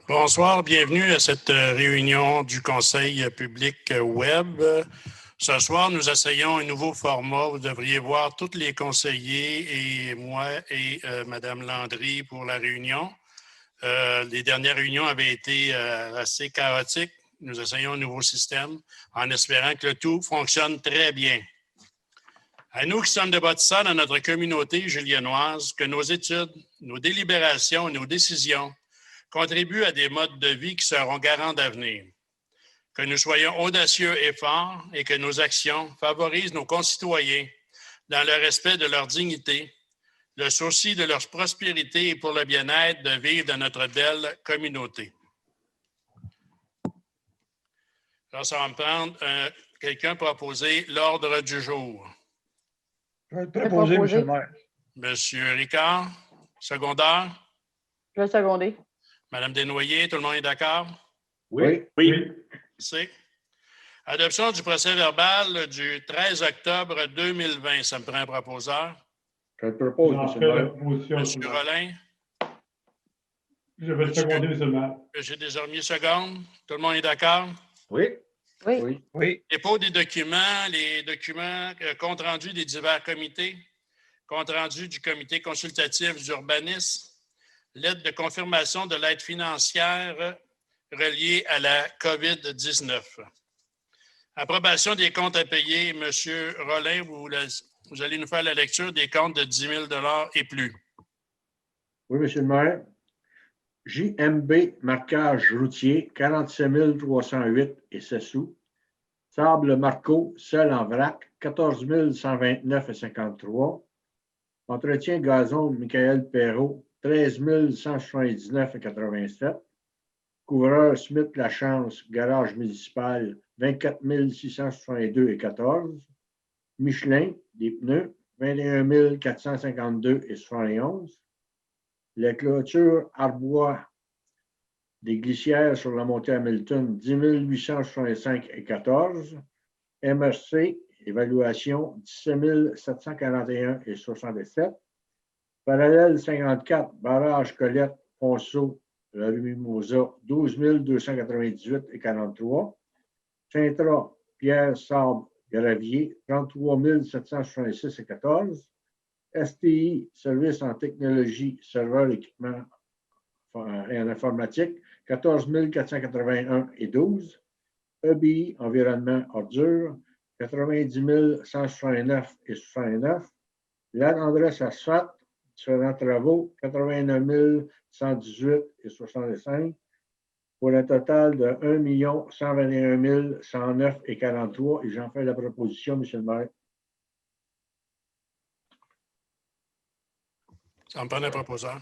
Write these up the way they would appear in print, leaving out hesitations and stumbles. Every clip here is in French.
Bonsoir, bienvenue à cette réunion du Conseil public web. Ce soir, nous essayons un nouveau format. Vous devriez voir tous les conseillers et moi et Mme Landry pour la réunion. Les dernières réunions avaient été assez chaotiques. Nous essayons un nouveau système en espérant que le tout fonctionne très bien. À nous qui sommes de bâtisseurs dans notre communauté juliennoise, que nos études, nos délibérations et nos décisions contribuent à des modes de vie qui seront garants d'avenir. Que nous soyons audacieux et forts et que nos actions favorisent nos concitoyens dans le respect de leur dignité, le souci de leur prospérité et pour le bien-être de vivre dans notre belle communauté. Alors, ça va me prendre quelqu'un pour proposer l'ordre du jour. Je vais te proposer, M. le maire. Monsieur Ricard, secondaire. Je vais seconder. Madame Desnoyers, tout le monde est d'accord? Oui. C'est. Adoption du procès-verbal du 13 octobre 2020. Ça me prend un proposeur. Je te propose, M. le maire. Monsieur Rollin. Je vais seconder, M. le maire. Monsieur Desormiers, seconde. Tout le monde est d'accord? Oui. Oui. Dépôt des documents, compte rendu des divers comités, compte rendu du comité consultatif d'urbanisme, lettre de confirmation de l'aide financière reliée à la COVID-19. Approbation des comptes à payer. Monsieur Rollin, vous allez nous faire la lecture des comptes de 10 000 $ et plus. Oui, M. le maire. JMB, marquage routier, 47 308 et 7 sous. Sable Marco, seul en vrac, 14 129 et 53. Entretien gazon Michael Perrault, 13 179 et 87. Couvreur Smith Lachance, garage municipal, 24 662 et 14. Michelin, des pneus, 21 452 et 71. Les clôtures Arbois des glissières sur la montée Hamilton, 10 865 et 14. MRC, évaluation, 17 741 et 67. Parallèle 54, barrage Colette, Ponceau, la rue Mimosa, 12 298 et 43. Saint-Trat, Pierre, Sable, Gravier, 33 766 et 14. STI, service en technologie, serveur, équipement et en informatique, 14 481 et 12. EBI, environnement, ordure, 90 169 et 69. L'adresse asphalte, différents travaux, 89 118 et 65. Pour un total de 1 121 109 et 43. Et j'en fais la proposition, M. le maire. Ça me prend un proposeur.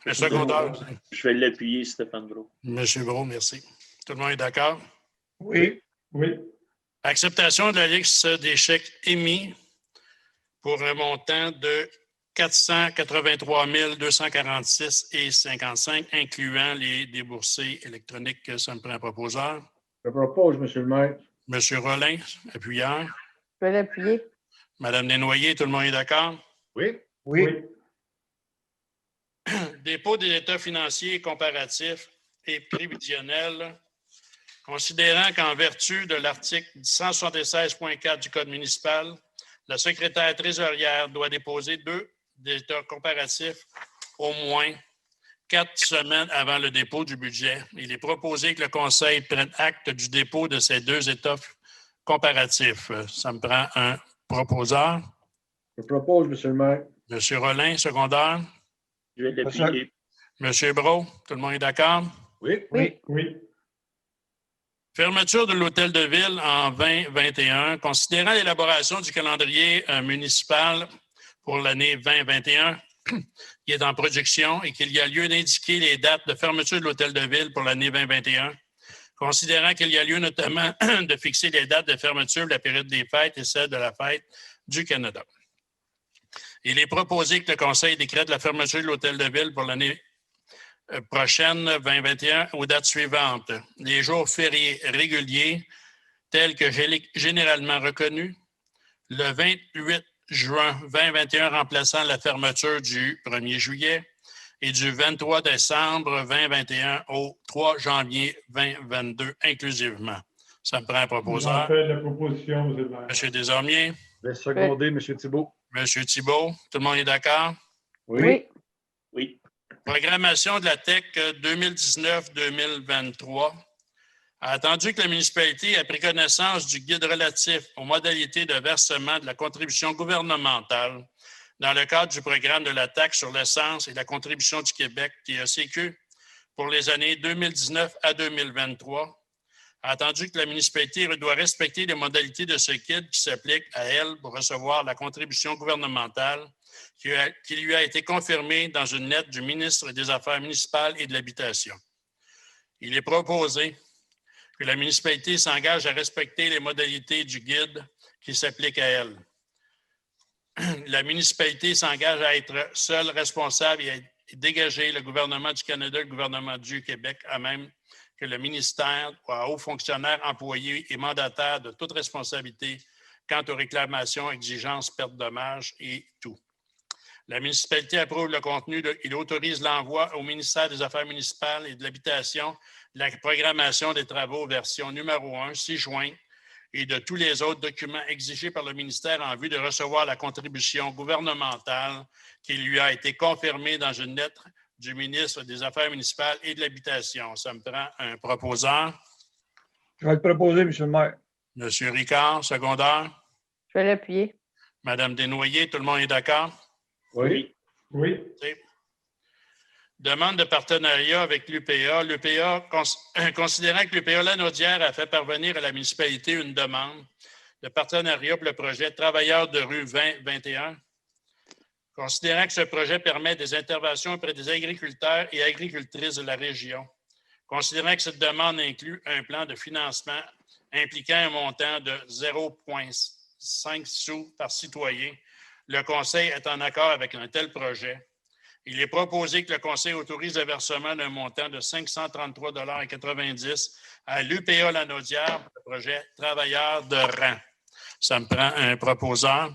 Le secondaire. Je vais l'appuyer, Stéphane Brault. Monsieur Brault, merci. Tout le monde est d'accord? Oui. Acceptation de la liste des chèques émis pour un montant de 483 246 et 55, incluant les déboursés électroniques. Ça me prend un proposeur. Je propose, M. le maire. Monsieur Rollin, appuyeur. Je vais l'appuyer. Madame Desnoyers, tout le monde est d'accord? Oui. Dépôt des états financiers comparatifs et prévisionnels, considérant qu'en vertu de l'article 176.4 du Code municipal, la secrétaire trésorière doit déposer 2 états comparatifs au moins 4 semaines avant le dépôt du budget. Il est proposé que le Conseil prenne acte du dépôt de ces 2 états comparatifs. Ça me prend un proposeur. Je propose, M. le maire. Monsieur Rollin, secondaire. Je vais l'appuyer. Monsieur Brault, tout le monde est d'accord? Oui. Fermeture de l'hôtel de ville en 2021. Considérant l'élaboration du calendrier municipal pour l'année 2021 qui est en production et qu'il y a lieu d'indiquer les dates de fermeture de l'hôtel de ville pour l'année 2021, considérant qu'il y a lieu notamment de fixer les dates de fermeture de la période des fêtes et celle de la fête du Canada. Il est proposé que le Conseil décrète la fermeture de l'hôtel de ville pour l'année prochaine, 2021, aux dates suivantes. Les jours fériés réguliers, tels que généralement reconnus, le 28 juin 2021 remplaçant la fermeture du 1er juillet et du 23 décembre 2021 au 3 janvier 2022 inclusivement. Ça me prend un J'en proposeur. fais la proposition, M. le maire. M. Desormiers, Je vais seconder, M. Thibault. M. Thibault, tout le monde est d'accord? Oui. Oui. Programmation de la TEC 2019-2023. Attendu que la municipalité a pris connaissance du guide relatif aux modalités de versement de la contribution gouvernementale dans le cadre du programme de la taxe sur l'essence et la contribution du Québec, TACQ, pour les années 2019 à 2023, attendu que la municipalité doit respecter les modalités de ce guide qui s'applique à elle pour recevoir la contribution gouvernementale qui lui a été confirmée dans une lettre du ministre des Affaires municipales et de l'Habitation. Il est proposé que la municipalité s'engage à respecter les modalités du guide qui s'applique à elle. La municipalité s'engage à être seule responsable et à dégager le gouvernement du Canada, le gouvernement du Québec, à même que le ministère ou à hauts fonctionnaires, employés et mandataires de toute responsabilité quant aux réclamations, exigences, pertes, dommages et tout. La municipalité approuve le contenu, il autorise l'envoi au ministère des Affaires municipales et de l'Habitation de la programmation des travaux version numéro 1, 6 juin, et de tous les autres documents exigés par le ministère en vue de recevoir la contribution gouvernementale qui lui a été confirmée dans une lettre du ministre des Affaires municipales et de l'Habitation. Ça me prend un proposeur. Je vais le proposer, M. le maire. M. Ricard, secondaire. Je vais l'appuyer. Mme Desnoyers, tout le monde est d'accord? Oui. Oui. Demande de partenariat avec l'UPA. L'UPA, considérant que l'UPA Lanaudière a fait parvenir à la municipalité une demande de partenariat pour le projet Travailleurs de rue 2021, considérant que ce projet permet des interventions auprès des agriculteurs et agricultrices de la région, considérant que cette demande inclut un plan de financement impliquant un montant de 0,5 sous par citoyen, le Conseil est en accord avec un tel projet. Il est proposé que le Conseil autorise le versement d'un montant de 533,90 $ à l'UPA Lanaudière pour le projet Travailleurs de rang. Ça me prend un proposeur.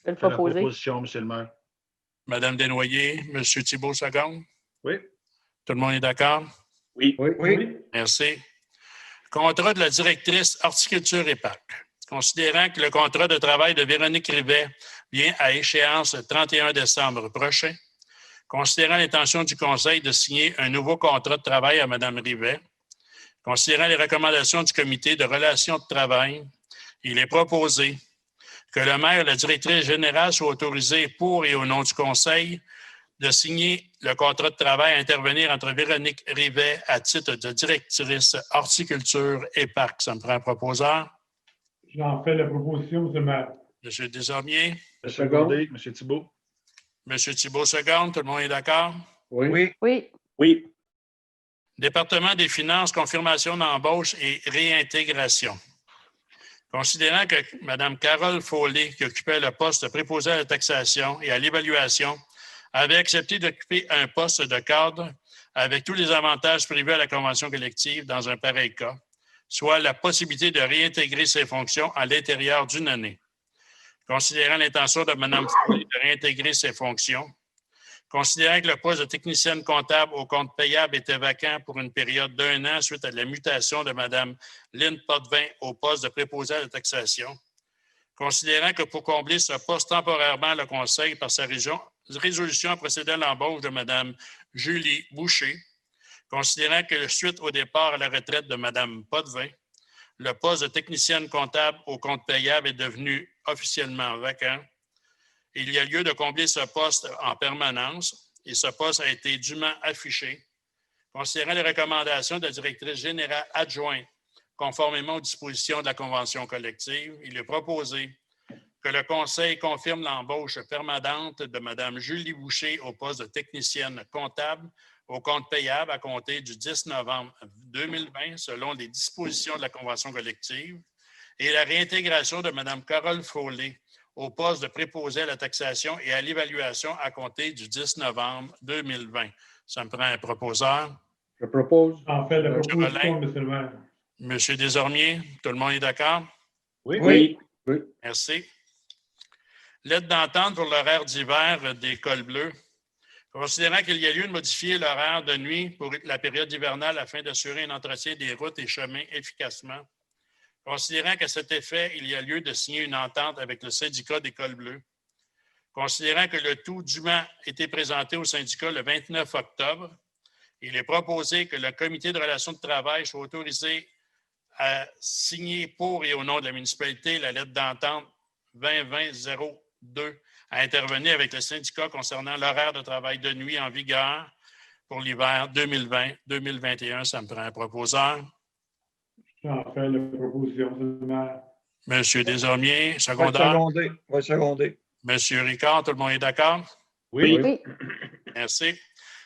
Je vais le Je fais la proposer. proposition, M. le maire. Mme Desnoyers, M. Thibault, seconde. Oui. Tout le monde est d'accord? Oui. Oui. Merci. Contrat de la directrice horticulture et parc. Considérant que le contrat de travail de Véronique Rivet vient à échéance le 31 décembre prochain, considérant l'intention du Conseil de signer un nouveau contrat de travail à Mme Rivet, considérant les recommandations du Comité de relations de travail, il est proposé que le maire et la directrice générale soient autorisés pour et au nom du Conseil de signer le contrat de travail à intervenir entre Véronique Rivet à titre de directrice horticulture et parc. Ça me prend un proposeur. J'en fais la proposition, M. le maire. M. Desormiers, Je vais seconder, M. Thibault. M. Thibault, seconde. Tout le monde est d'accord? Oui. Oui. Oui. Département des finances, confirmation d'embauche et réintégration. Considérant que Mme Carole Follet, qui occupait le poste de préposé à la taxation et à l'évaluation, avait accepté d'occuper un poste de cadre avec tous les avantages prévus à la convention collective dans un pareil cas, soit la possibilité de réintégrer ses fonctions à l'intérieur d'une année. Considérant l'intention de Mme Follet de réintégrer ses fonctions, considérant que le poste de technicienne comptable au compte payable était vacant pour une période d'1 an suite à la mutation de Mme Lynne Potvin au poste de préposé à la taxation, considérant que pour combler ce poste temporairement, le Conseil, par sa résolution, a procédé à l'embauche de Mme Julie Boucher, considérant que suite au départ à la retraite de Mme Potvin, le poste de technicienne comptable au compte payable est devenu officiellement vacant. Il y a lieu de combler ce poste en permanence et ce poste a été dûment affiché. Considérant les recommandations de la directrice générale adjointe conformément aux dispositions de la Convention collective, il est proposé que le Conseil confirme l'embauche permanente de Mme Julie Boucher au poste de technicienne comptable au compte payable à compter du 10 novembre 2020 selon les dispositions de la Convention collective et la réintégration de Mme Carole Follet au poste de préposé à la taxation et à l'évaluation à compter du 10 novembre 2020. Ça me prend un proposeur. Je propose. J'en fais la proposition, M. le maire. M. Desormiers, tout le monde est d'accord? Oui. Merci. Lettre d'entente pour l'horaire d'hiver des cols bleus. Considérant qu'il y a lieu de modifier l'horaire de nuit pour la période hivernale afin d'assurer un entretien des routes et chemins efficacement, considérant qu'à cet effet, il y a lieu de signer une entente avec le syndicat des Cols Bleus, considérant que le tout dûment été présenté au syndicat le 29 octobre, il est proposé que le comité de relations de travail soit autorisé à signer pour et au nom de la municipalité la lettre d'entente 2020-02 à intervenir avec le syndicat concernant l'horaire de travail de nuit en vigueur pour l'hiver 2020-2021. Ça me prend un proposeur. J'en fais la proposition, monsieur le maire. Monsieur Desormiers, secondaire. Va seconder. Monsieur Ricard, tout le monde est d'accord? Oui. Oui. Merci.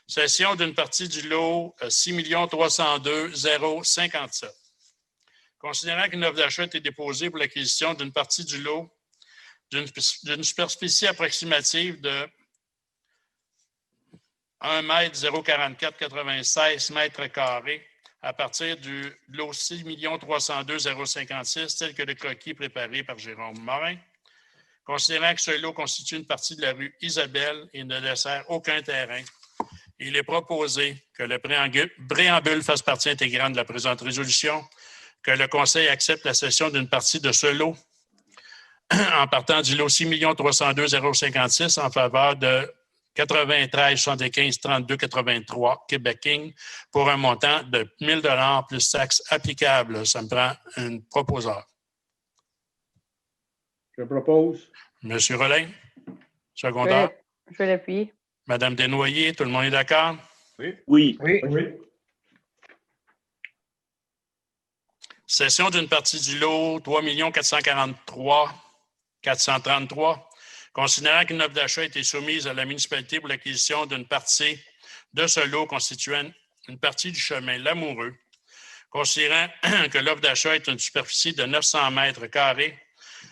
Cession d'une partie du lot 6 302 057. Considérant qu'une offre d'achat a été déposée pour l'acquisition d'une partie du lot d'une superficie approximative de 1 m 044,96 m² à partir du lot 6 302 056 tel que le croquis préparé par Jérôme Morin. Considérant que ce lot constitue une partie de la rue Isabelle et ne dessert aucun terrain, il est proposé que le préambule fasse partie intégrante de la présente résolution, que le Conseil accepte la cession d'une partie de ce lot en partant du lot 6 302 056 en faveur de 93 75 32 83 Québec King pour un montant de 1 000 $ plus taxes applicables. Ça me prend un proposeur. Je propose. Monsieur Rollin, secondaire. Je vais l'appuyer. Madame Desnoyers, tout le monde est d'accord? Oui. Oui. Oui. Cession d'une partie du lot 3 443 433. Considérant qu'une offre d'achat a été soumise à la municipalité pour l'acquisition d'une partie de ce lot constituant une partie du chemin Lamoureux, considérant que l'offre d'achat est une superficie de 900 mètres carrés,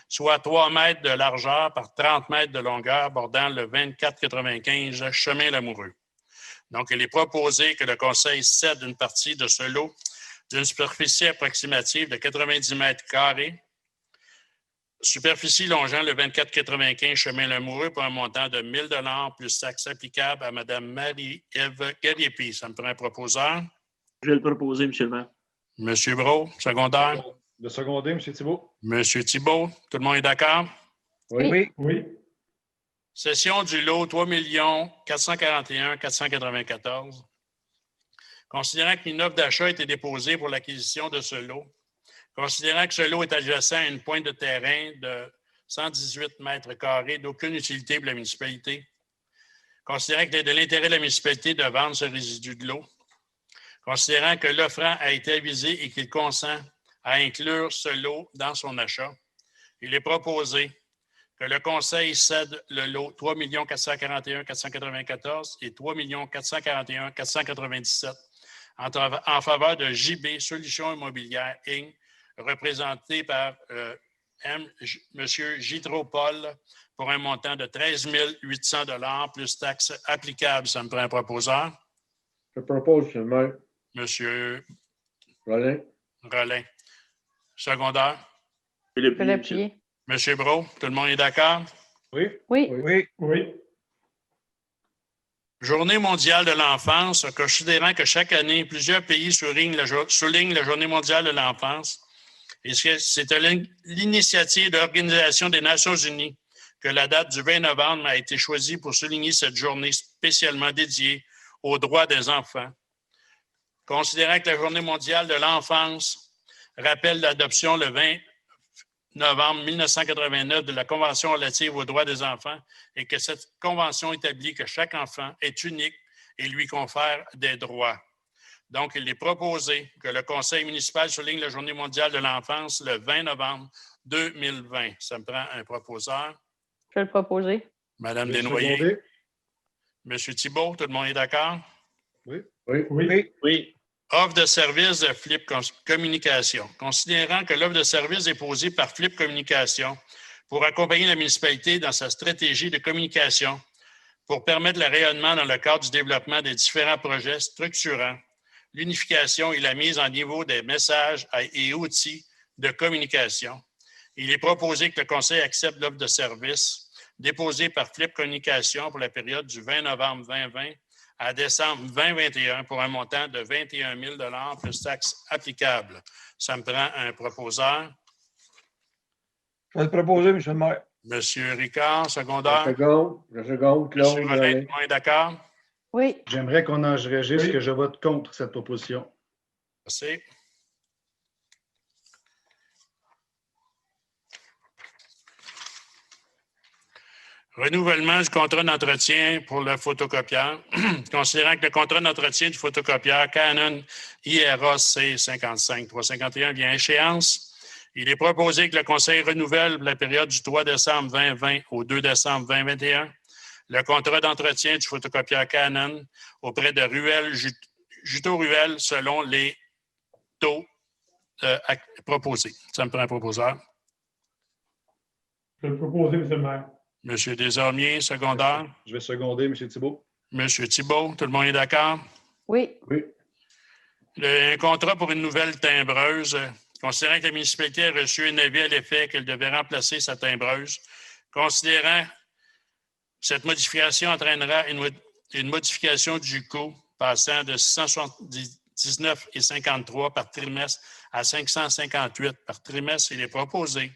soit 3 mètres de largeur par 30 mètres de longueur bordant le 2495 chemin Lamoureux. Donc, il est proposé que le Conseil cède une partie de ce lot d'une superficie approximative de 90 mètres carrés, superficie longeant le 2495 chemin Lamoureux pour un montant de 1 000 $ plus taxes applicables à Mme Marie-Ève Gariepi. Ça me prend un proposeur. Je vais le proposer, M. le maire. M. Brault, secondaire. De seconder, M. Thibault. M. Thibault, tout le monde est d'accord? Oui. Oui. Cession du lot 3 441 494. Considérant qu'une offre d'achat a été déposée pour l'acquisition de ce lot, considérant que ce lot est adjacent à une pointe de terrain de 118 mètres carrés d'aucune utilité pour la municipalité, considérant qu'il est de l'intérêt de la municipalité de vendre ce résidu de l'eau, considérant que l'offrant a été avisé et qu'il consent à inclure ce lot dans son achat, il est proposé que le Conseil cède le lot 3 441 494 et 3 441 497 en faveur de JB Solutions Immobilières Inc., représenté par M. Gitro-Paul pour un montant de 13 800 $ plus taxes applicables. Ça me prend un proposeur. Je propose, M. le maire. M. Rollin. Rollin. Secondaire. Je Je vais l'appuyer. M. Brault, tout le monde est d'accord? Oui. Oui. Oui. Oui. Journée mondiale de l'enfance, considérant que chaque année, plusieurs pays soulignent la Journée mondiale de l'enfance. Et c'est à l'initiative de l'Organisation des Nations unies que la date du 20 novembre a été choisie pour souligner cette journée spécialement dédiée aux droits des enfants. Considérant que la Journée mondiale de l'enfance rappelle l'adoption le 20 novembre 1989 de la Convention relative aux droits des enfants et que cette convention établit que chaque enfant est unique et lui confère des droits. Donc, il est proposé que le Conseil municipal souligne la Journée mondiale de l'enfance le 20 novembre 2020. Ça me prend un proposeur. Je vais le proposer. Madame Je vais Desnoyers. seconder. Monsieur Thibault, tout le monde est d'accord? Oui. Oui. Oui. Offre de service de Flip Communication. Considérant que l'offre de service déposée par Flip Communication pour accompagner la municipalité dans sa stratégie de communication pour permettre le rayonnement dans le cadre du développement des différents projets structurants, l'unification et la mise en niveau des messages et outils de communication. Il est proposé que le Conseil accepte l'offre de service déposé par Flip Communication pour la période du 20 novembre 2020 à décembre 2021 pour un montant de 21 000 $ plus taxes applicables. Ça me prend un proposeur. Je vais le proposer, M. le maire. Monsieur Ricard, secondaire. Je seconde, Claude. Monsieur Rolin, tout le monde est d'accord? Oui. J'aimerais qu'on enregistre Oui. que je vote contre cette proposition. Merci. Renouvellement du contrat d'entretien pour le photocopieur. Considérant que le contrat d'entretien du photocopieur Canon IRA C55-351 vient à échéance, il est proposé que le Conseil renouvelle pour la période du 3 décembre 2020 au 2 décembre 2021 le contrat d'entretien du photocopieur Canon auprès de Juto-Ruel selon les taux proposés. Ça me prend un proposeur. Je vais le proposer, M. le maire. Monsieur Desormiers, secondaire. Je vais seconder, M. Thibault. Monsieur Thibault, tout le monde est d'accord? Oui. Oui. Un contrat pour une nouvelle timbreuse. Considérant que la municipalité a reçu un avis à l'effet qu'elle devait remplacer sa timbreuse, considérant que cette modification entraînera une modification du coût passant de 679,53 par trimestre à 558 par trimestre, il est proposé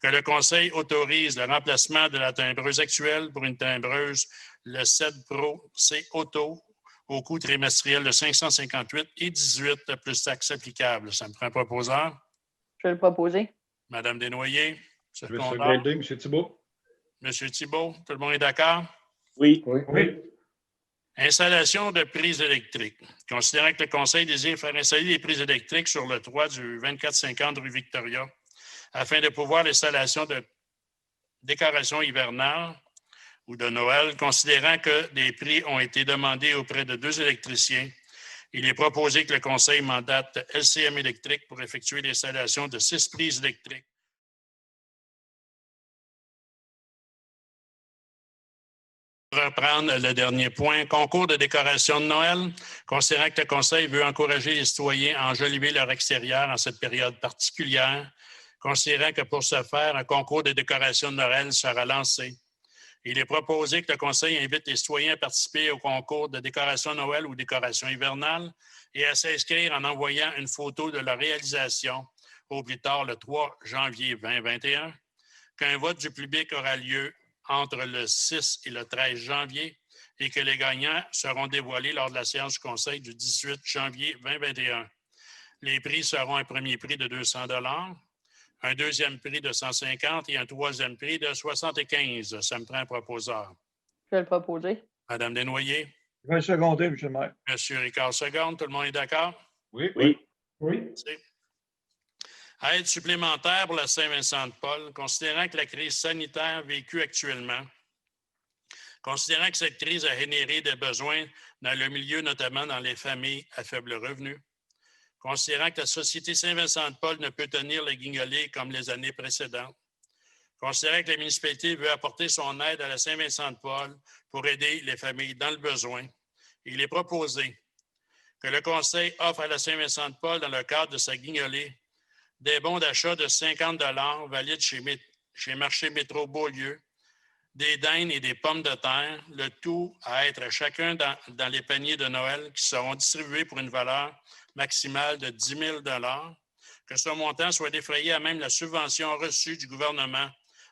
que le Conseil autorise le remplacement de la timbreuse actuelle pour une timbreuse, le CED Pro C Auto, au coût trimestriel de 558,18 plus taxes applicables. Ça me prend un proposeur. Je vais le proposer. Madame Desnoyers, Je vais secondaire. seconder, M. Thibault. Monsieur Thibault, tout le monde est d'accord? Oui. Oui. Oui. Installation de prises électriques. Considérant que le Conseil désire faire installer des prises électriques sur le toit du 2450 rue Victoria afin de pouvoir l'installation de décorations hivernales ou de Noël, considérant que des prix ont été demandés auprès de 2 électriciens, il est proposé que le Conseil mandate LCM Électrique pour effectuer l'installation de 6 prises électriques. Reprendre le dernier point. Concours de décoration de Noël. Considérant que le Conseil veut encourager les citoyens à enjoliver leur extérieur en cette période particulière, considérant que pour ce faire, un concours de décoration de Noël sera lancé. Il est proposé que le Conseil invite les citoyens à participer au concours de décoration de Noël ou décoration hivernale et à s'inscrire en envoyant une photo de leur réalisation au plus tard le 3 janvier 2021, qu'un vote du public aura lieu entre le 6 et le 13 janvier et que les gagnants seront dévoilés lors de la séance du Conseil du 18 janvier 2021. Les prix seront un premier prix de 200 $, un deuxième prix de 150 et un troisième prix de 75. Ça me prend un proposeur. Je vais le proposer. Madame Desnoyers, Je vais le seconder, M. le maire. Monsieur Ricard seconde, tout le monde est d'accord? Oui. Oui. Oui. Aide supplémentaire pour la Saint-Vincent-de-Paul, considérant que la crise sanitaire vécue actuellement, considérant que cette crise a généré des besoins dans le milieu, notamment dans les familles à faible revenu, considérant que la Société Saint-Vincent-de-Paul ne peut tenir le guignolé comme les années précédentes, considérant que la municipalité veut apporter son aide à la Saint-Vincent-de-Paul pour aider les familles dans le besoin, il est proposé que le Conseil offre à la Saint-Vincent-de-Paul, dans le cadre de sa guignolée, des bons d'achat de 50 $ valides chez Marché Métro Beaulieu, des dindes et des pommes de terre, le tout à être chacun dans les paniers de Noël qui seront distribués pour une valeur maximale de 10 000 $, que ce montant soit défrayé à même la subvention reçue du gouvernement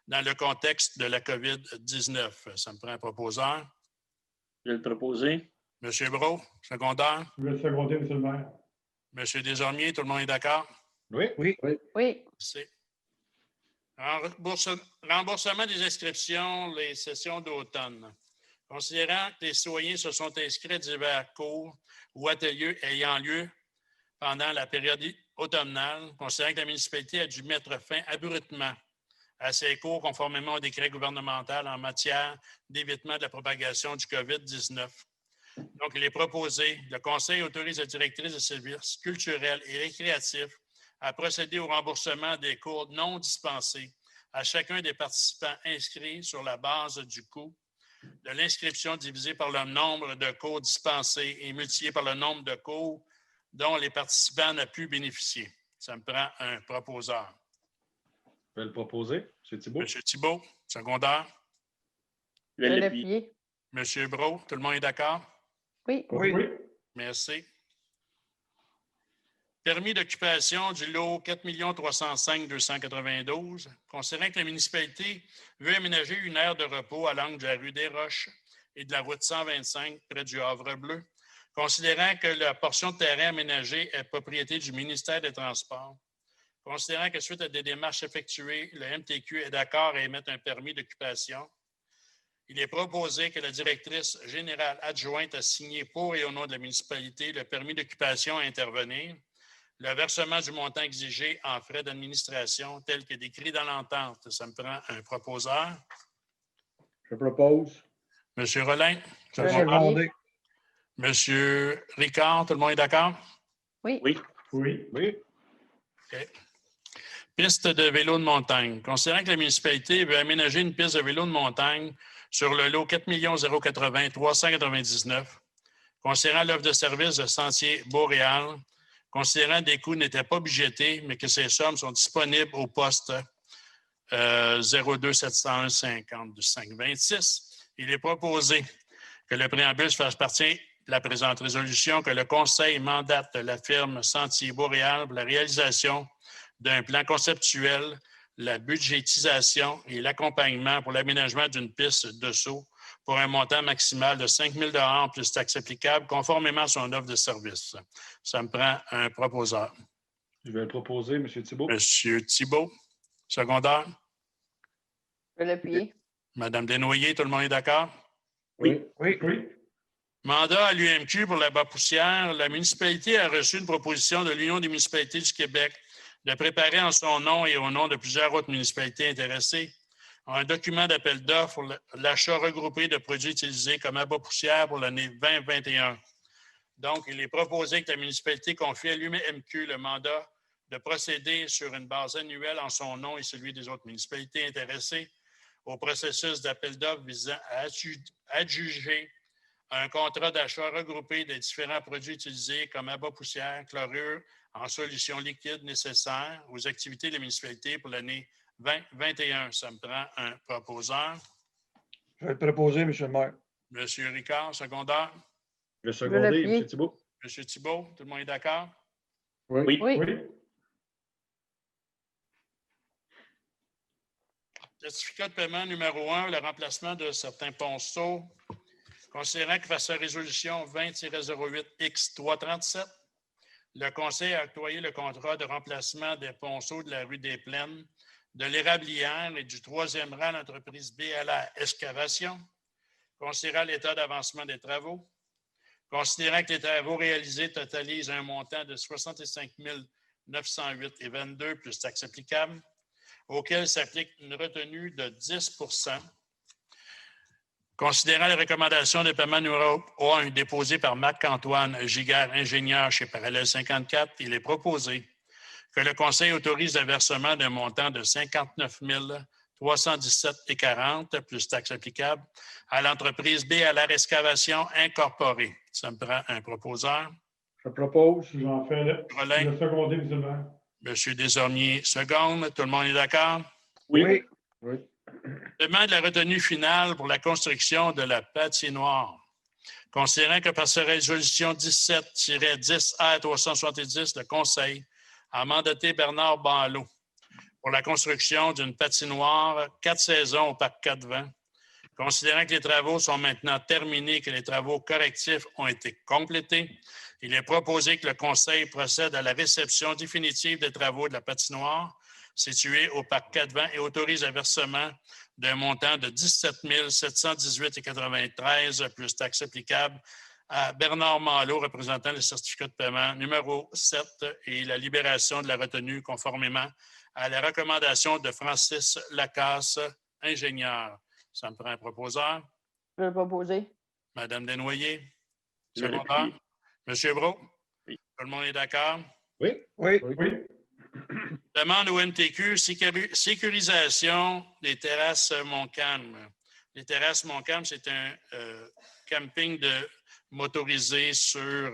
dans le contexte de la COVID-19. Ça me prend un proposeur. Je vais le proposer. Monsieur Brault, secondaire. Je vais le seconder, M. le maire. Monsieur Desormiers, tout le monde est d'accord? Oui. Oui. C'est remboursement des inscriptions, les sessions d'automne. Considérant que les citoyens se sont inscrits à divers cours ou ateliers ayant lieu pendant la période automnale, considérant que la municipalité a dû mettre fin abruptement à ces cours conformément au décret gouvernemental en matière d'évitement de la propagation du COVID-19. Donc, il est proposé, le Conseil autorise la directrice de services culturels et récréatifs à procéder au remboursement des cours non dispensés à chacun des participants inscrits sur la base du coût de l'inscription divisé par le nombre de cours dispensés et multiplié par le nombre de cours dont les participants n'ont pu bénéficier. Ça me prend un proposeur. Je vais le proposer, M. Thibault. M. Thibault, secondaire. Je Je vais vais l'appuyer. l'appuyer. Monsieur Brault, tout le monde est d'accord? Oui. Oui. Oui. Merci. Permis d'occupation du lot 4 305 292. Considérant que la municipalité veut aménager une aire de repos à l'angle de la rue des Roches et de la route 125 près du Havre-Bleu, considérant que la portion de terrain aménagée est propriété du ministère des Transports, considérant que suite à des démarches effectuées, le MTQ est d'accord à émettre un permis d'occupation, il est proposé que la directrice générale adjointe a signé pour et au nom de la municipalité le permis d'occupation à intervenir, le versement du montant exigé en frais d'administration tel que décrit dans l'entente. Ça me prend un proposeur. Je propose. Monsieur Rollin, Je vais secondeur. l'appuyer. Secondé. Monsieur Ricard, tout le monde est d'accord? Oui. Oui. Oui. Oui. OK. Piste de vélo de montagne. Considérant que la municipalité veut aménager une piste de vélo de montagne sur le lot 4 080 399, considérant l'offre de service de Sentier Boréal, considérant que des coûts n'étaient pas budgétés, mais que ces sommes sont disponibles au poste 02 701 50 526, il est proposé que le préambule fasse partie de la présente résolution, que le Conseil mandate la firme Sentier Boréal pour la réalisation d'un plan conceptuel, la budgétisation et l'accompagnement pour l'aménagement d'une piste de saut pour un montant maximal de 5 000 $ plus taxes applicables, conformément à son offre de service. Ça me prend un proposeur. Je vais le proposer, M. Thibault. Monsieur Thibault, secondaire. Je vais l'appuyer. Madame Desnoyers, tout le monde est d'accord? Oui. Oui. Oui. Mandat à l'UMQ pour la Bas-Poussière. La municipalité a reçu une proposition de l'Union des municipalités du Québec de préparer en son nom et au nom de plusieurs autres municipalités intéressées un document d'appel d'offres pour l'achat regroupé de produits utilisés comme à Bas-Poussière pour l'année 2021. Donc, il est proposé que la municipalité confie à l'UMQ le mandat de procéder sur une base annuelle en son nom et celui des autres municipalités intéressées au processus d'appel d'offres visant à adjuger un contrat d'achat regroupé des différents produits utilisés comme abat poussière, chlorure en solution liquide nécessaire aux activités de la municipalité pour l'année 2021. Ça me prend un proposeur. Je vais le proposer, M. le maire. Monsieur Ricard, secondaire. Je vais seconder, l'appuyer. M. Thibault. Monsieur Thibault, tout le monde est d'accord? Oui. Oui. Oui. Oui. Certificat de paiement numéro 1, le remplacement de certains ponceaux. Considérant que face à la résolution 20-08-X337, le Conseil a octroyé le contrat de remplacement des ponceaux de la rue des Plaines, de l'Érablière et du 3e rang de l'entreprise BLR Excavation, considérant l'état d'avancement des travaux, considérant que les travaux réalisés totalisent un montant de 65 908,22 plus taxes applicables, auquel s'applique une retenue de 10 %. Considérant les recommandations de paiement numéro 1 déposées par Marc-Antoine Giguère, ingénieur chez Parallèle 54, il est proposé que le Conseil autorise le versement d'un montant de 59 317,40 plus taxes applicables à l'entreprise BLR Excavation Incorporée. Ça me prend un proposeur. Je propose. J'en fais le secondé, M. le maire. Monsieur Desorniers, seconde. Tout le monde est d'accord? Oui. Oui. Demande la retenue finale pour la construction de la patinoire. Considérant que par sa résolution 17-10R370, le Conseil a mandaté Bernard Banlot pour la construction d'une patinoire 4 saisons au Parc 4-Vents. Considérant que les travaux sont maintenant terminés et que les travaux correctifs ont été complétés, il est proposé que le Conseil procède à la réception définitive des travaux de la patinoire située au Parc 4-Vents et autorise le versement d'un montant de 17 718,93 plus taxes applicables à Bernard Malo, représentant le certificat de paiement numéro 7 et la libération de la retenue conformément à la recommandation de Francis Lacasse, ingénieur. Ça me prend un proposeur. Je vais le proposer. Madame Desnoyers, Je vais secondaire. l'appuyer. Monsieur Brault? Oui. Tout le monde est d'accord? Oui. Oui. Oui. Demande au MTQ, sécurisation des terrasses Montcalm. Les terrasses Montcalm, c'est un camping motorisé sur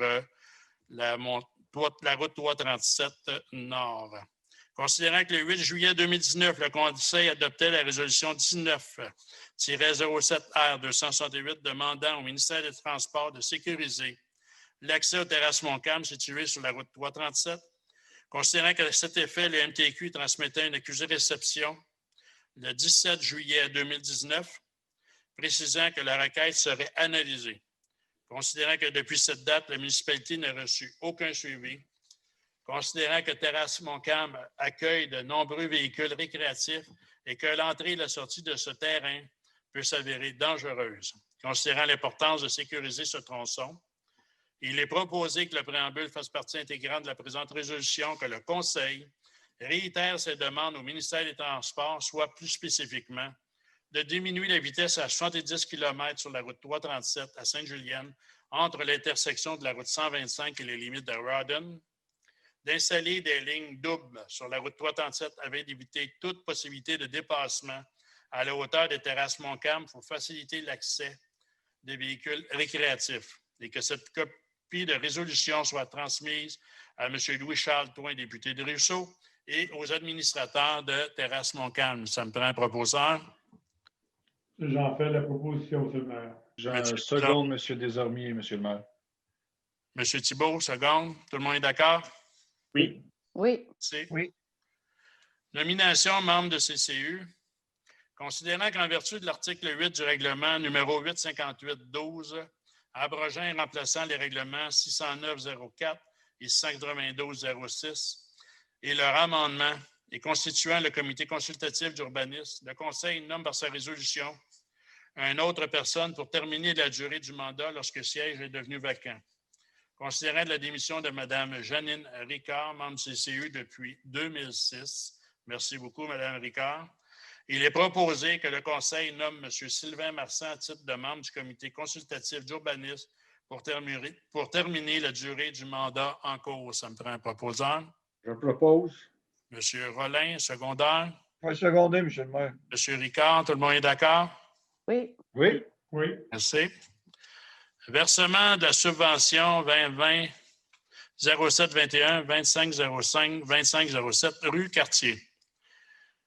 la route 337 Nord. Considérant que le 8 juillet 2019, le Conseil adoptait la résolution 19-07R 268 demandant au ministère des Transports de sécuriser l'accès aux terrasses Montcalm situées sur la route 337, considérant qu'à cet effet, le MTQ transmettait une accusé-réception le 17 juillet 2019, précisant que la requête serait analysée. Considérant que depuis cette date, la municipalité n'a reçu aucun suivi, considérant que Terrasse Montcalm accueille de nombreux véhicules récréatifs et que l'entrée et la sortie de ce terrain peut s'avérer dangereuse. Considérant l'importance de sécuriser ce tronçon, il est proposé que le préambule fasse partie intégrante de la présente résolution, que le Conseil réitère ses demandes au ministère des Transports, soit plus spécifiquement de diminuer la vitesse à 70 km sur la route 337 à Sainte-Julienne, entre l'intersection de la route 125 et les limites de Rawdon, d'installer des lignes doubles sur la route 337 afin d'éviter toute possibilité de dépassement à la hauteur des terrasses Montcalm pour faciliter l'accès des véhicules récréatifs et que cette copie de résolution soit transmise à M. Louis-Charles Toin, député de Rousseau, et aux administrateurs de terrasses Montcalm. Ça me prend un proposeur. J'en fais la proposition, monsieur le maire. Je seconde, M. Desormiers, Monsieur le maire. M. Thibault, seconde. Tout le monde est d'accord? Oui. Oui. C'est Oui. Nomination membre de CCU. Considérant qu'en vertu de l'article 8 du règlement numéro 858-12, abrogeant et remplaçant les règlements 609-04 et 692-06 et leur amendement et constituant le comité consultatif d'urbanisme, le Conseil nomme par sa résolution une autre personne pour terminer la durée du mandat lorsque le siège est devenu vacant. Considérant la démission de Mme Janine Ricard, membre du CCU depuis 2006, merci beaucoup, Mme Ricard, il est proposé que le Conseil nomme M. Sylvain Marsan à titre de membre du comité consultatif d'urbanisme pour terminer la durée du mandat en cours. Ça me prend un proposeur. Je propose. M. Rollin, secondaire. Je vais seconder, M. le maire. M. Ricard, tout le monde est d'accord? Oui. Oui. Oui. Merci. Versement de la subvention 2020 0721 2505 2507 rue Cartier.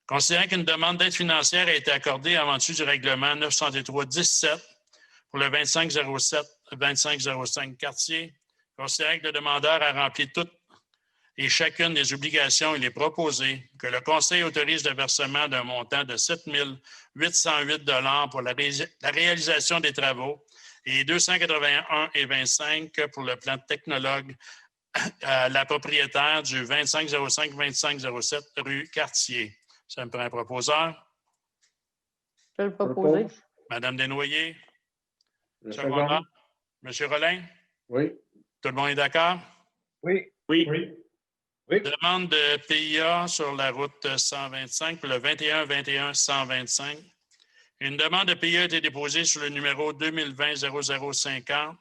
Considérant qu'une demande d'aide financière a été accordée en vertu du règlement 963-17 pour le 2507-2505 Cartier, considérant que le demandeur a rempli toutes et chacune des obligations, il est proposé que le Conseil autorise le versement d'un montant de 7 808 $ pour la réalisation des travaux et 281,25 pour le plan technologue à la propriétaire du 2505-2507 rue Cartier. Ça me prend un proposeur. Je vais le proposer. Madame Desnoyers. Le Secondaire. second. Monsieur Rollin. Oui. Tout le monde est d'accord? Oui. Oui. Oui. Demande de PIA sur la route 125 pour le 21-21-125. Une demande de PIA a été déposée sur le numéro 2020-0050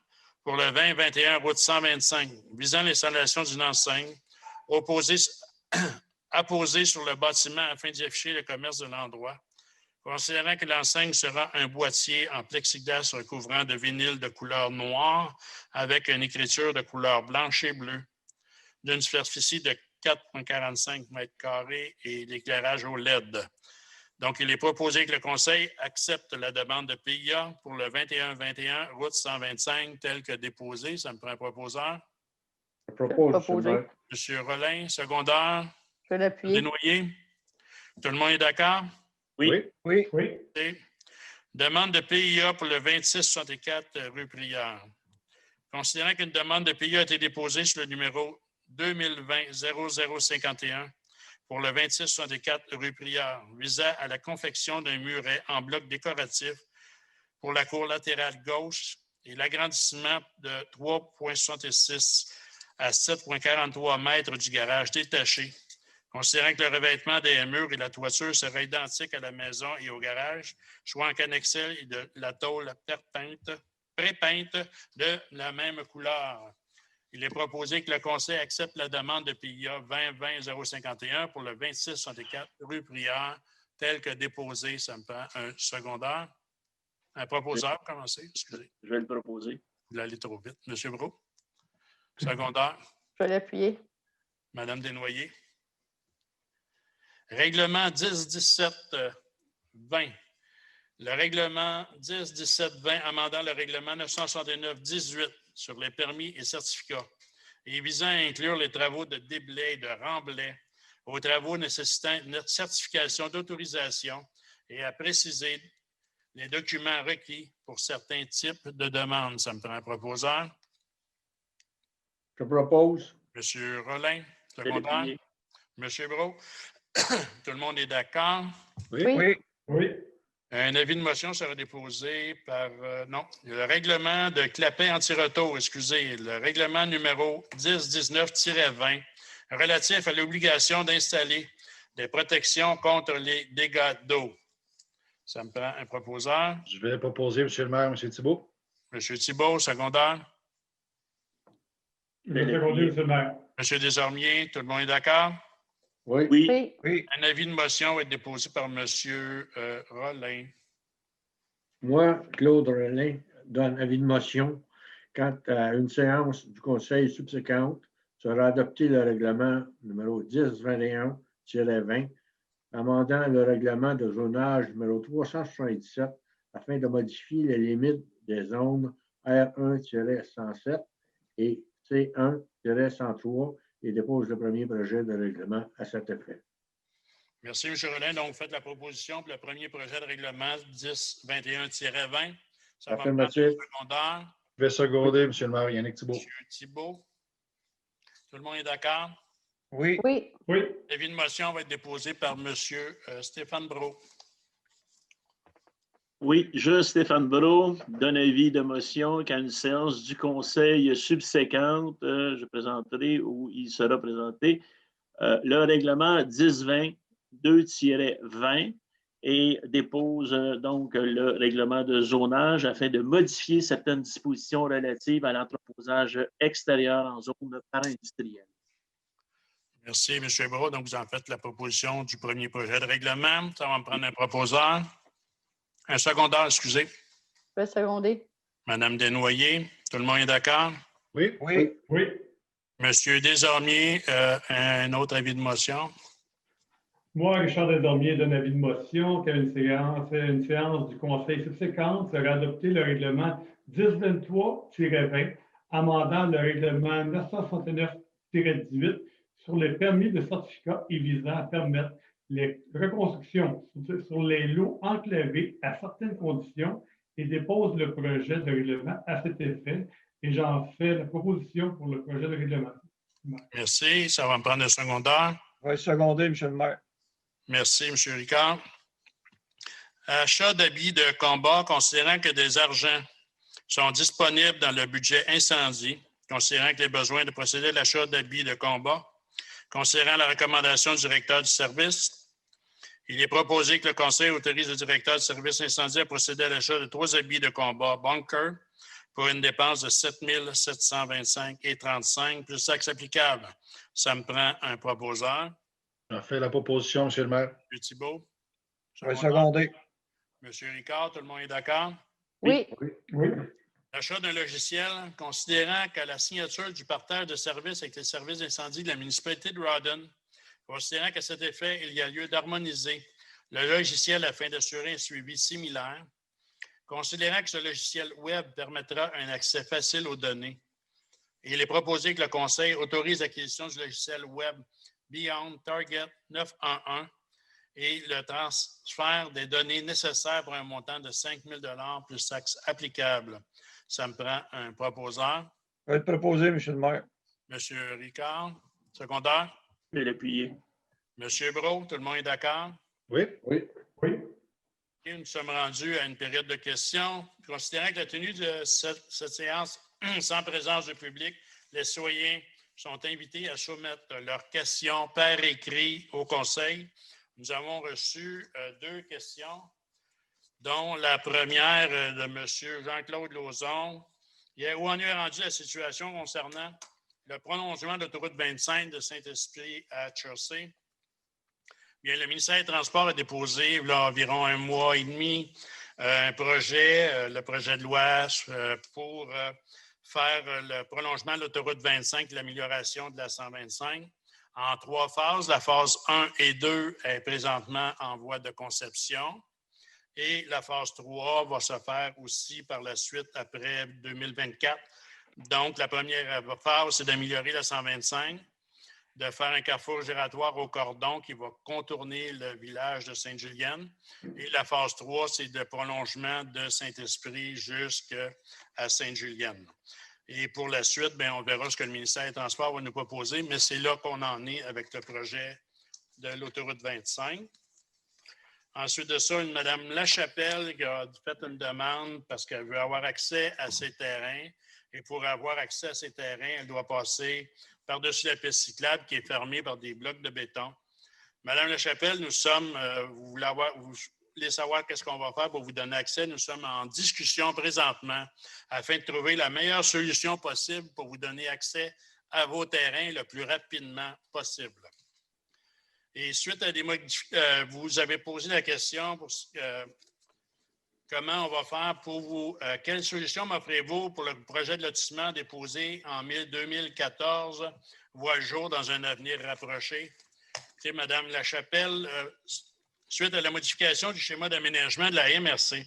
pour le 20-21 route 125 visant l'installation d'une enseigne apposée sur le bâtiment afin d'y afficher le commerce de l'endroit. Considérant que l'enseigne sera un boîtier en plexiglas recouvrant de vinyle de couleur noire avec une écriture de couleur blanche et bleue, d'une superficie de 4,45 m² et l'éclairage au LED. Donc, il est proposé que le Conseil accepte la demande de PIA pour le 21-21 route 125 telle que déposée. Ça me prend un proposeur. Je propose, Proposé. monsieur le maire. Monsieur Rollin, secondaire. Je vais l'appuyer. Desnoyers. Tout le monde est d'accord? Oui. Oui. Oui. Demande de PIA pour le 2664 rue Prieur. Considérant qu'une demande de PIA a été déposée sur le numéro 2020-0051 pour le 2664 rue Prieur, visant à la confection d'un muret en bloc décoratif pour la cour latérale gauche et l'agrandissement de 3,66 à 7,43 mètres du garage détaché. Considérant que le revêtement des murs et la toiture seraient identiques à la maison et au garage, soit en cannexel et de la tôle prépeinte de la même couleur. Il est proposé que le Conseil accepte la demande de PIA 2020-051 pour le 2664 rue Prieur, telle que déposée. Ça me prend un secondaire. Un proposeur, commencez, excusez. Je vais le proposer. Vous allez trop vite. Monsieur Brault. Secondaire. Je vais l'appuyer. Madame Desnoyers. Règlement 10-17-20. Le règlement 10-17-20 amendant le règlement 969-18 sur les permis et certificats et visant à inclure les travaux de déblai et de remblai aux travaux nécessitant une certification d'autorisation et à préciser les documents requis pour certains types de demandes. Ça me prend un proposeur. Je propose. Monsieur Rollin, C'est secondaire. appuyé. Monsieur Brault, tout le monde est d'accord. Oui. Oui. Oui. Un avis de motion sera déposé par, non, le règlement de clapet anti-retour, excusez, le règlement numéro 1019-20 relatif à l'obligation d'installer des protections contre les dégâts d'eau. Ça me prend un proposeur. Je vais proposer, Monsieur le maire, Monsieur Thibault. Monsieur Thibault, secondaire. Je vais seconder, monsieur le maire. Monsieur Desormiers, tout le monde est d'accord? Oui. Oui. Oui. Oui. Un avis de motion va être déposé par Monsieur Rollin. Moi, Claude Rollin, donne avis de motion. Quant à une séance du Conseil subséquente, sera adopté le règlement numéro 1021-20 amendant le règlement de zonage numéro 377 afin de modifier les limites des zones R1-107 et C1-103 et dépose le premier projet de règlement à cet effet. Merci, M. Rollin. Donc, vous faites la proposition pour le premier projet de règlement 1021-20. Ça va prendre Affirmatif. le secondaire. Je vais seconder, Monsieur le maire, Yannick Thibault. M. Thibault. Tout le monde est d'accord? Oui. Oui. Oui. L'avis de motion va être déposé par M. Stéphane Brault. Oui, je, Stéphane Brault, donne avis de motion qu'à une séance du Conseil subséquente, je présenterai ou il sera présenté le règlement 1022-20 et dépose donc le règlement de zonage afin de modifier certaines dispositions relatives à l'entreposage extérieur en zone para-industrielle. Merci, M. Brault. Donc, vous en faites la proposition du premier projet de règlement. Ça va me prendre un proposeur. Un secondaire, excusez. Je vais seconder. Madame Desnoyers, tout le monde est d'accord? Oui. Oui. Oui. Monsieur Desormiers, un autre avis de motion. Moi, Richard Desormiers, donne avis de motion qu'à une séance du Conseil subséquente sera adopté le règlement 1023-20 amendant le règlement 969-18 sur les permis de certificat et visant à permettre les reconstructions sur les lots enclavés à certaines conditions et dépose le projet de règlement à cet effet. Et j'en fais la proposition pour le projet de règlement. Merci. Ça va me prendre le secondaire. Je vais seconder, Monsieur le maire. Merci, M. Ricard. Achat d'habits de combat, considérant que des argents sont disponibles dans le budget incendie, considérant que les besoins de procéder à l'achat d'habits de combat, considérant la recommandation du directeur du service, il est proposé que le Conseil autorise le directeur du service incendie à procéder à l'achat de 3 habits de combat bunker pour une dépense de 7 725,35 plus taxes applicables. Ça me prend un proposeur. J'en fais la proposition, Monsieur le maire. M. Thibault. Je vais seconder. M. Ricard, tout le monde est d'accord? Oui. Oui. L'achat d'un logiciel, considérant qu'à la signature du partage de services avec les services d'incendie de la municipalité de Rawdon, considérant qu'à cet effet, il y a lieu d'harmoniser le logiciel afin d'assurer un suivi similaire, considérant que ce logiciel web permettra un accès facile aux données, et il est proposé que le Conseil autorise l'acquisition du logiciel web Beyond Target 911 et le transfert des données nécessaires pour un montant de 5 000 $ plus taxes applicables. Ça me prend un proposeur. Je vais le proposer, Monsieur le maire. M. Ricard, secondaire. Je vais l'appuyer. M. Brault, tout le monde est d'accord? Oui. Oui. Oui. Et nous sommes rendus à une période de questions. Considérant que la tenue de cette séance sans présence du public, les citoyens sont invités à soumettre leurs questions par écrit au Conseil. Nous avons reçu 2 questions, dont la première de M. Jean-Claude Lauzon. Où en est rendue la situation concernant le prolongement de l'autoroute 25 de Saint-Esprit à Chelsea? Bien, le ministère des Transports a déposé il y a environ 1 mois et demi un projet, le projet de loi pour faire le prolongement de l'autoroute 25 et l'amélioration de la 125. en 3 phases. La phase 1 et 2 est présentement en voie de conception. Et la phase 3 va se faire aussi par la suite après 2024. Donc, la première phase, c'est d'améliorer la 125, de faire un carrefour giratoire au cordon qui va contourner le village de Sainte-Julienne. Et la phase 3, c'est le prolongement de Saint-Esprit jusqu'à Sainte-Julienne. Et pour la suite, bien, on verra ce que le ministère des Transports va nous proposer, mais c'est là qu'on en est avec le projet de l'autoroute 25. Ensuite de ça, Mme Lachapelle qui a fait une demande parce qu'elle veut avoir accès à ses terrains. Et pour avoir accès à ces terrains, elle doit passer par-dessus la piste cyclable qui est fermée par des blocs de béton. Madame Lachapelle, nous sommes, vous voulez savoir qu'est-ce qu'on va faire pour vous donner accès. Nous sommes en discussion présentement afin de trouver la meilleure solution possible pour vous donner accès à vos terrains le plus rapidement possible. Et suite à des modifications, vous avez posé la question pour comment on va faire pour vous. Quelle solution m'offrez-vous pour le projet de lotissement déposé en 2014 voit le jour dans un avenir rapproché? Tu sais, Mme Lachapelle, suite à la modification du schéma d'aménagement de la MRC,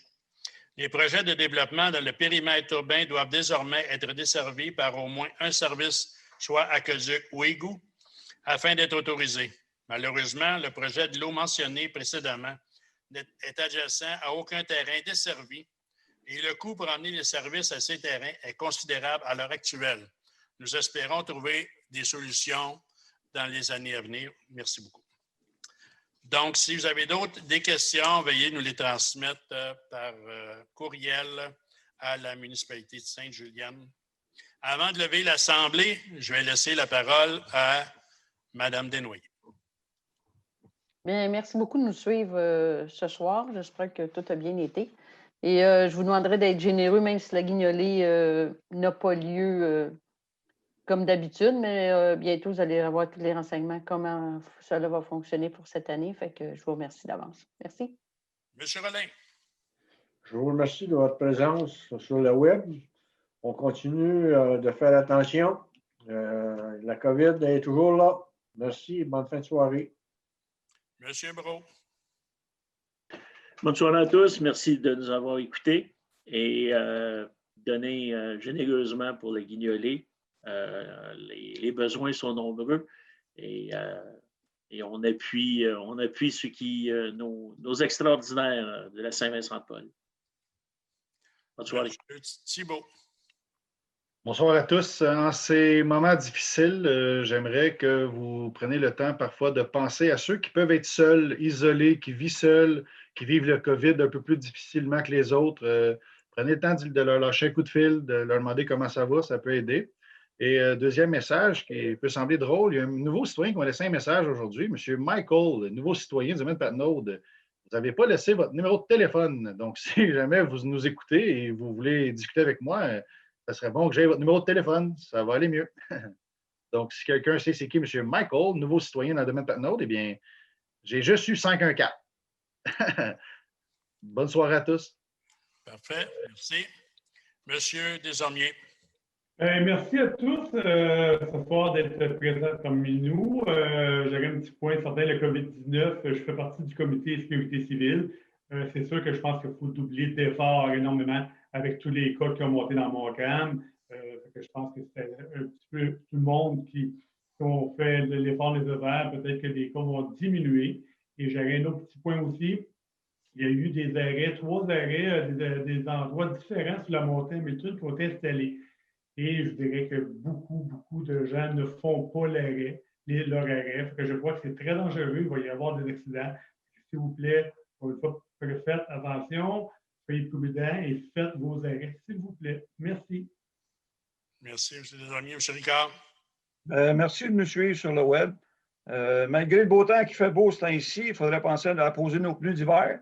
les projets de développement dans le périmètre urbain doivent désormais être desservis par au moins un service, soit aqueduc ou égout, afin d'être autorisés. Malheureusement, le projet de l'eau mentionné précédemment est adjacent à aucun terrain desservi et le coût pour amener les services à ces terrains est considérable à l'heure actuelle. Nous espérons trouver des solutions dans les années à venir. Merci beaucoup. Donc, si vous avez des questions, veuillez nous les transmettre par courriel à la municipalité de Sainte-Julienne. Avant de lever l'Assemblée, je vais laisser la parole à Mme Desnoyers. Bien, merci beaucoup de nous suivre ce soir. J'espère que tout a bien été. Et je vous demanderai d'être généreux, même si la guignolée n'a pas lieu comme d'habitude, mais bientôt, vous allez avoir tous les renseignements, comment cela va fonctionner pour cette année. Fait que je vous remercie d'avance. Merci. Monsieur Rollin. Je vous remercie de votre présence sur le web. On continue de faire attention. La COVID est toujours là. Merci et bonne fin de soirée. Monsieur Brault. Bonne soirée à tous. Merci de nous avoir écoutés et donné généreusement pour le guignolé. Les besoins sont nombreux et on appuie ceux qui, nos extraordinaires de la Saint-Vincent-de-Paul. Bonne soirée. Monsieur Thibault. Bonsoir à tous. En ces moments difficiles, j'aimerais que vous preniez le temps parfois de penser à ceux qui peuvent être seuls, isolés, qui vivent seuls, qui vivent le COVID un peu plus difficilement que les autres. Prenez le temps de leur lâcher un coup de fil, de leur demander comment ça va, ça peut aider. Et deuxième message qui peut sembler drôle, il y a un nouveau citoyen qui m'a laissé un message aujourd'hui, M. Michael, nouveau citoyen du domaine de Patenaude. Vous n'avez pas laissé votre numéro de téléphone. Donc, si jamais vous nous écoutez et vous voulez discuter avec moi, ça serait bon que j'aie votre numéro de téléphone. Ça va aller mieux. Donc, si quelqu'un sait c'est qui M. Michael, nouveau citoyen dans le domaine de Patenaude, eh bien, j'ai juste eu 514. Bonne soirée à tous. Parfait. Merci. Monsieur Desormiers. Merci à tous ce soir d'être présents parmi nous. J'aurais un petit point certain, le COVID-19. Je fais partie du comité sécurité civile. C'est sûr que je pense qu'il faut doubler d'efforts énormément avec tous les cas qui ont monté dans mon camp. Je pense que c'est un petit peu tout le monde qui ont fait l'effort nécessaire. Peut-être que les cas vont diminuer. Et j'aurais un autre petit point aussi. Il y a eu des arrêts, 3 arrêts, des endroits différents sur la montée Hamilton qui ont été installés. Et je dirais que beaucoup de gens ne font pas leur arrêt. Je crois que c'est très dangereux. Il va y avoir des accidents. S'il vous plaît, faites attention, soyez prudents et faites vos arrêts, s'il vous plaît. Merci. Merci, M. Desormiers. M. Ricard. Merci de nous suivre sur le web. Malgré le beau temps qui fait beau ce temps-ci, il faudrait penser à poser nos pneus d'hiver.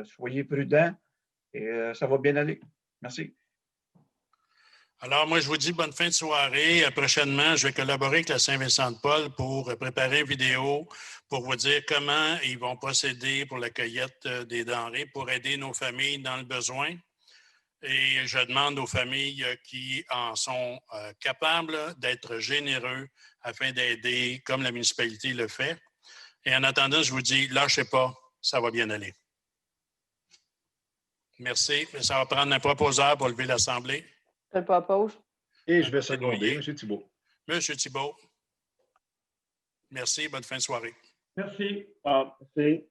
Soyez prudents et ça va bien aller. Merci. Alors, moi, je vous dis bonne fin de soirée. Prochainement, je vais collaborer avec la Saint-Vincent-de-Paul pour préparer une vidéo pour vous dire comment ils vont procéder pour la cueillette des denrées pour aider nos familles dans le besoin. Et je demande aux familles qui en sont capables d'être généreux afin d'aider comme la municipalité le fait. Et en attendant, je vous dis, lâchez pas, ça va bien aller. Merci. Ça va prendre un proposeur pour lever l'Assemblée. Je le propose. Et je vais seconder, M. Thibault. Monsieur Thibault. Merci. Bonne fin de soirée. Merci. Merci.